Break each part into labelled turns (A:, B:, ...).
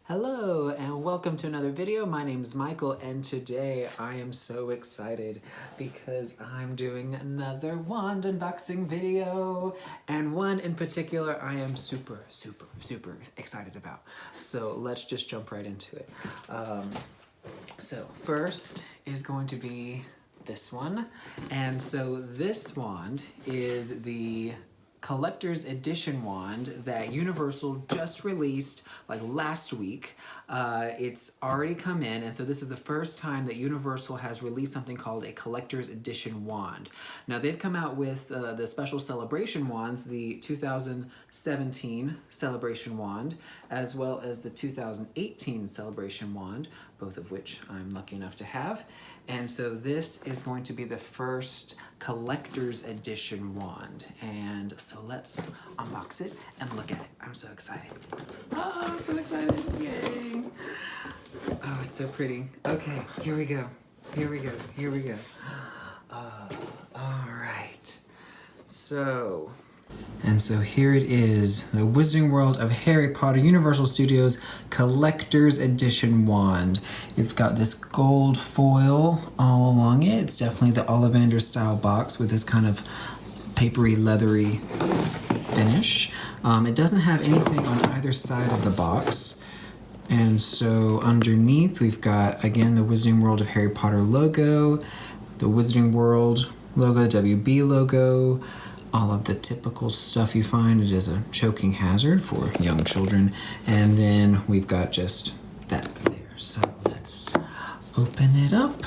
A: Hello and welcome to another video. My name's Michael and today I am so excited because I'm doing another wand unboxing video, and one in particular I am super excited about. So let's just jump right into it. So first is going to be this one, and so this wand is the collector's edition wand that Universal just released like last week. It's already come in, and so this is the first time that Universal has released something called a collector's edition wand. Now they've come out with the special celebration wands, the 2017 celebration wand, as well as the 2018 celebration wand, both of which I'm lucky enough to have. And so this is going to be the first collector's edition wand. And so let's unbox it and look at it. I'm so excited. Oh, I'm so excited. Yay. Oh, it's so pretty. Okay, here we go. Here we go. Here we go. All right. So here it is, the Wizarding World of Harry Potter Universal Studios Collector's Edition wand. It's got this gold foil all along it. It's definitely the Ollivander style box with this kind of papery, leathery finish. It doesn't have anything on either side of the box. And so underneath we've got, again, the Wizarding World of Harry Potter logo, the Wizarding World logo, WB logo, all of the typical stuff you find. It is a choking hazard for young children. And then we've got just that there. So let's open it up.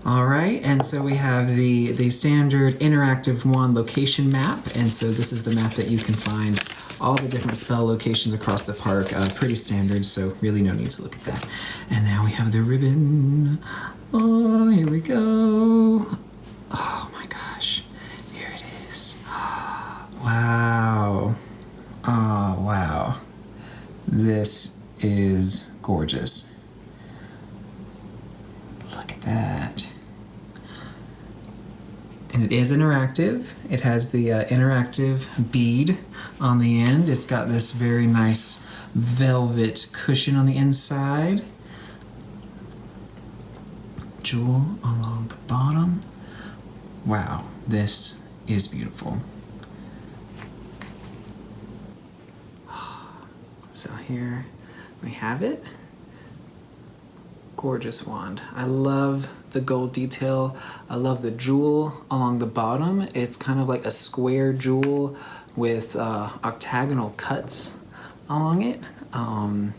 A: All right, and so we have the standard interactive wand location map. And so this is the map that you can find all the different spell locations across the park. Pretty standard, so really no need to look at that. And now we have the ribbon. Oh, here we go. Oh my gosh, here it is. Wow. Oh, wow. This is gorgeous. Look at that. And it is interactive. It has the interactive bead on the end. It's got this very nice velvet cushion on the inside. Jewel along the bottom. Wow, this is beautiful. So here we have it. Gorgeous wand. I love the gold detail. I love the jewel along the bottom. It's kind of like a square jewel with octagonal cuts along it. I'm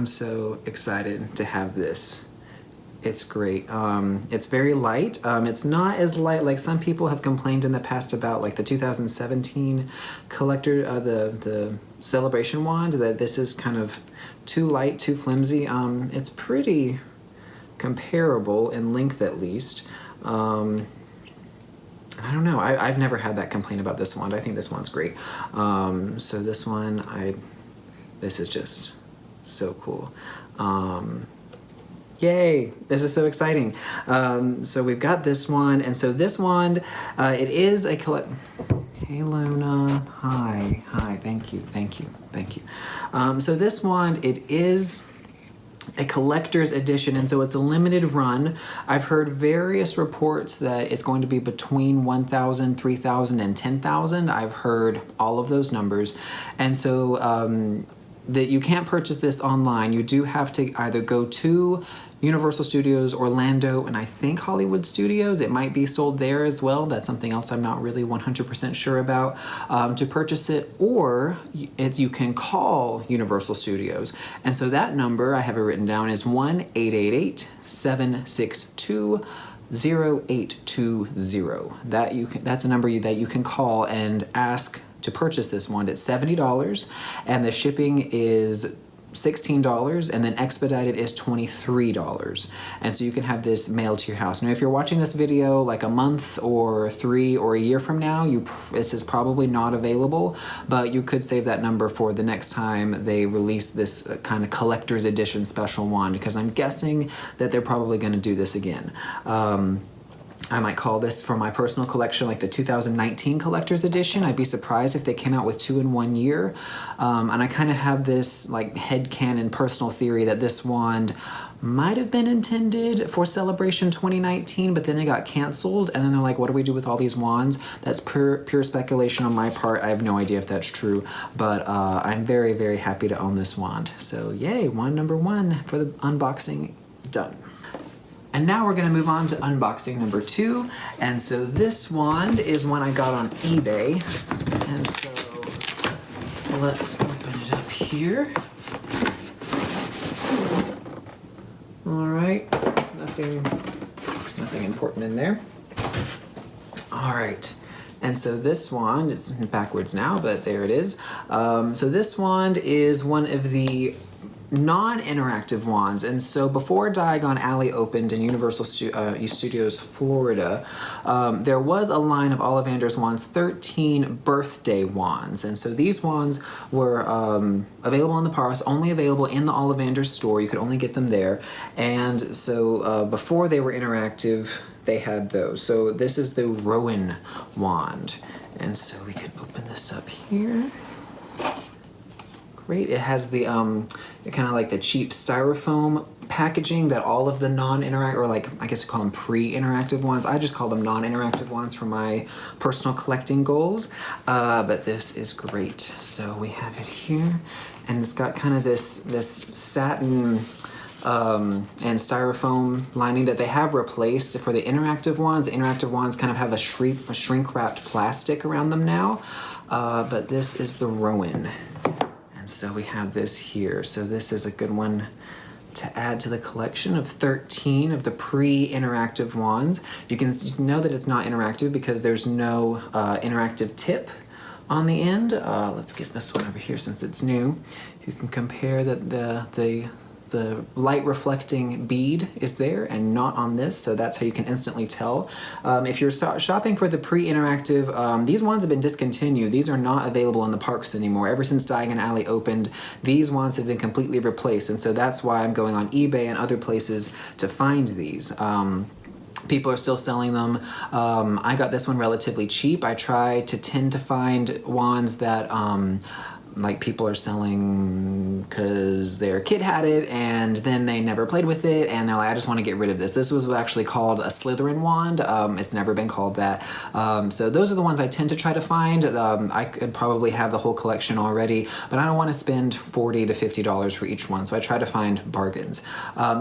A: so excited to have this. It's great. It's very light. It's not as light, like some people have complained in the past about, like the 2017 collector, the celebration wand, that this is kind of too light, too flimsy. It's pretty comparable in length, at least. I don't know. I've never had that complaint about this wand. I think this one's great. So this one, this is just so cool. Yay, this is so exciting. So we've got this one, and so this wand, it is a Hey Luna, hi, thank you. So this wand, it is a collector's edition, and so it's a limited run. I've heard various reports that it's going to be between 1,000, 3,000, and 10,000. I've heard all of those numbers, and so that you can't purchase this online. You do have to either go to Universal Studios Orlando and I think Hollywood Studios. It might be sold there as well. That's something else I'm not really 100% sure about, to purchase it, or you can call Universal Studios. And so that number, I have it written down, is 1-888-762-0820. That's a number that you can call and ask to purchase this wand. It's $70, and the shipping is $16, and then expedited is $23. And so you can have this mailed to your house. Now, if you're watching this video like a month or 3 or a year from now, this is probably not available, but you could save that number for the next time they release this kind of collector's edition special wand, because I'm guessing that they're probably going to do this again. I might call this for my personal collection like the 2019 collector's edition. I'd be surprised if they came out with 2 in 1 year. And I kind of have this like headcanon personal theory that this wand might have been intended for Celebration 2019, but then it got canceled, and then they're like, what do we do with all these wands? That's pure speculation on my part. I have no idea if that's true, but I'm very, very happy to own this wand. So yay, wand number 1 for the unboxing done. And now we're gonna move on to unboxing number 2. And so this wand is one I got on eBay. And so let's open it up here. All right, nothing important in there. All right, and so this wand, it's backwards now, but there it is. So this wand is one of the non-interactive wands, and so before Diagon Alley opened in Universal Studios Florida, there was a line of Ollivander's wands, 13 birthday wands, and so these wands were available in the parks, only available in the Ollivander store. You could only get them there, and so before they were interactive, they had those. So this is the Rowan wand, and so we can open this up here. Great. It has the kind of like the cheap styrofoam packaging that all of the non-interactive, or like I guess you call them pre-interactive ones. I just call them non-interactive ones for my personal collecting goals. But this is great. So we have it here, and it's got kind of this satin and styrofoam lining that they have replaced for the interactive ones. The interactive ones kind of have a shrink-wrapped plastic around them now. But this is the Rowan. And so we have this here. So this is a good one to add to the collection of 13 of the pre-interactive wands. You can know that it's not interactive because there's no interactive tip on the end. Let's get this one over here since it's new. You can compare that the light reflecting bead is there and not on this, so that's how you can instantly tell. If you're shopping for the pre-interactive, these wands have been discontinued. These are not available in the parks anymore. Ever since Diagon Alley opened, these wands have been completely replaced, and so that's why I'm going on eBay and other places to find these. People are still selling them. I got this one relatively cheap. I try to tend to find wands that like people are selling because their kid had it and then they never played with it and they're like, I just want to get rid of this. This was actually called a Slytherin wand. It's never been called that. So those are the ones I tend to try to find. I could probably have the whole collection already, but I don't want to spend $40 to $50 for each one, so I try to find bargains.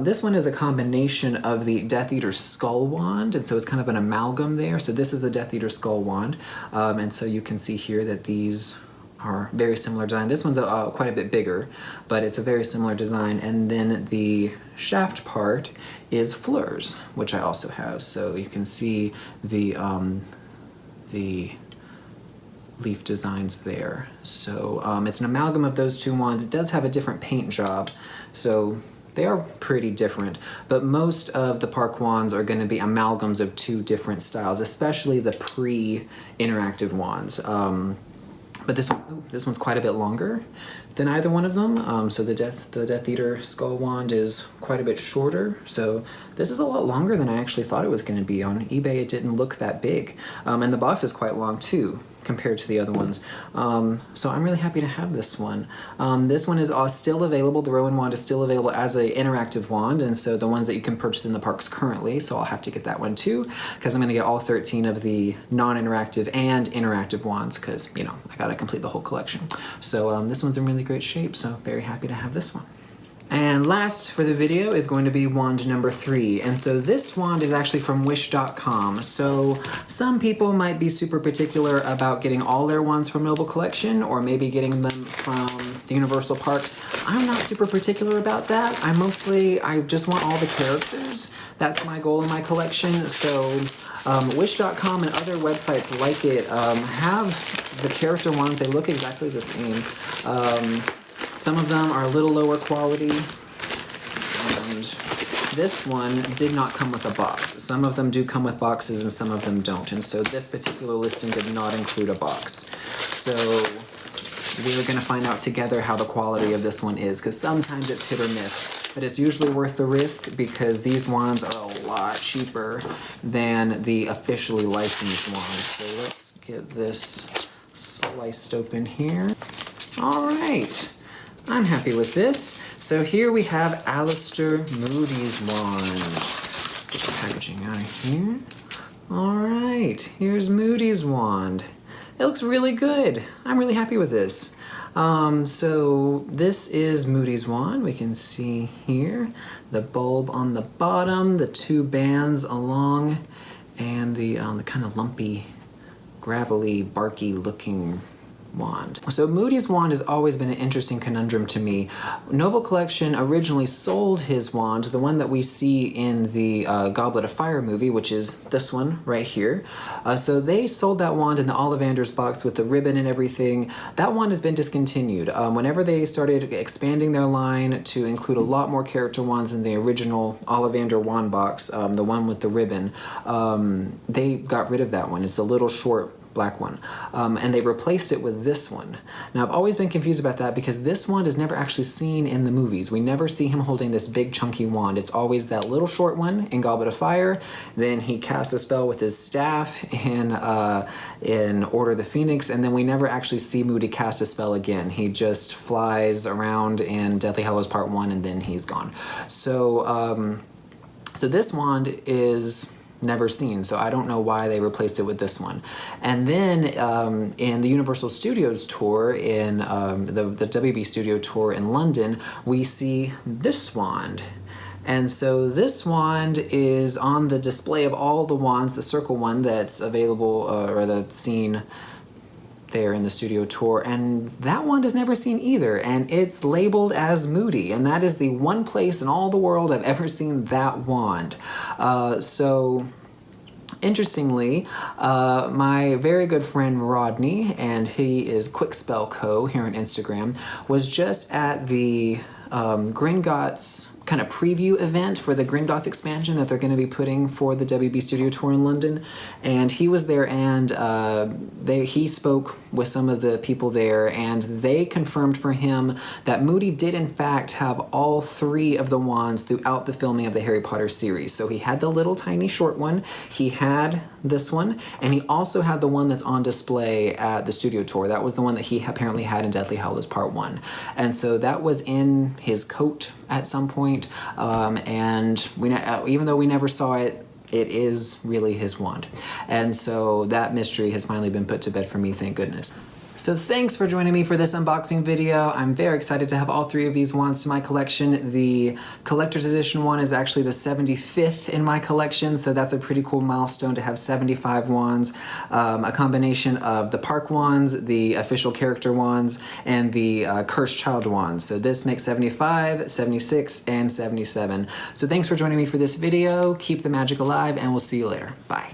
A: This one is a combination of the Death Eater Skull wand, and so it's kind of an amalgam there. So this is the Death Eater Skull wand, and so you can see here that these are very similar design. This one's quite a bit bigger, but it's a very similar design. And then the shaft part is fleurs, which I also have. So you can see the leaf designs there. So it's an amalgam of those two wands. It does have a different paint job, so they are pretty different, but most of the park wands are going to be amalgams of two different styles, especially the pre-interactive wands. But this one's quite a bit longer than either one of them. So the Death Eater Skull wand is quite a bit shorter. So this is a lot longer than I actually thought it was going to be. On eBay, it didn't look that big. And the box is quite long too, compared to the other ones. So I'm really happy to have this one. This one is still available. The Rowan wand is still available as an interactive wand, and so the ones that you can purchase in the parks currently, so I'll have to get that one too, because I'm going to get all 13 of the non-interactive and interactive wands, because, you know, I got to complete the whole collection. So this one's in really great shape, so very happy to have this one. And last for the video is going to be wand number 3. And so this wand is actually from Wish.com. So some people might be super particular about getting all their wands from Noble Collection, or maybe getting them from the Universal Parks. I'm not super particular about that. I just want all the characters. That's my goal in my collection. So Wish.com and other websites like it have the character wands. They look exactly the same. Some of them are a little lower quality, and this one did not come with a box. Some of them do come with boxes and some of them don't, and so this particular listing did not include a box. So we're going to find out together how the quality of this one is, because sometimes it's hit or miss. but it's usually worth the risk because these wands are a lot cheaper than the officially licensed ones. So let's get this sliced open here. All right, I'm happy with this. So here we have Alastor Moody's wand. Let's get the packaging out of here. All right, here's Moody's wand. It looks really good. I'm really happy with this. So this is Moody's wand. We can see here the bulb on the bottom, the two bands along, and the kind of lumpy, gravelly, barky looking wand. So Moody's wand has always been an interesting conundrum to me. Noble Collection originally sold his wand, the one that we see in the Goblet of Fire movie, which is this one right here. So they sold that wand in the Ollivanders box with the ribbon and everything. That wand has been discontinued. Whenever they started expanding their line to include a lot more character wands in the original Ollivander wand box, the one with the ribbon, they got rid of that one. It's a little short black one, and they replaced it with this one. Now I've always been confused about that because this wand is never actually seen in the movies. We never see him holding this big chunky wand. It's always that little short one in Goblet of Fire. Then he casts a spell with his staff in Order of the Phoenix, and then we never actually see Moody cast a spell again. He just flies around in Deathly Hallows Part 1 and then he's gone. So so this wand is never seen, so I don't know why they replaced it with this one. And then in the Universal Studios tour, in the WB Studio tour in London, we see this wand. And so this wand is on the display of all the wands, the circle one that's available or that's seen there in the studio tour, and that wand is never seen either, and it's labeled as Moody, and that is the one place in all the world I've ever seen that wand. So interestingly, my very good friend Rodney, and he is KwikSpellCo here on Instagram, was just at the Gringotts kind of preview event for the Gringotts expansion that they're going to be putting for the WB Studio Tour in London, and he was there, and he spoke with some of the people there, and they confirmed for him that Moody did in fact have all three of the wands throughout the filming of the Harry Potter series. So he had the little tiny short one, he had this one, and he also had the one that's on display at the studio tour. That was the one that he apparently had in Deathly Hallows Part 1. And so that was in his coat at some point, and even though we never saw it, it is really his wand. And so that mystery has finally been put to bed for me, thank goodness. So thanks for joining me for this unboxing video. I'm very excited to have all three of these wands to my collection. The collector's edition one is actually the 75th in my collection, so that's a pretty cool milestone to have 75 wands. A combination of the park wands, the official character wands, and the cursed child wands. So this makes 75, 76, and 77. So thanks for joining me for this video. Keep the magic alive, and we'll see you later. Bye.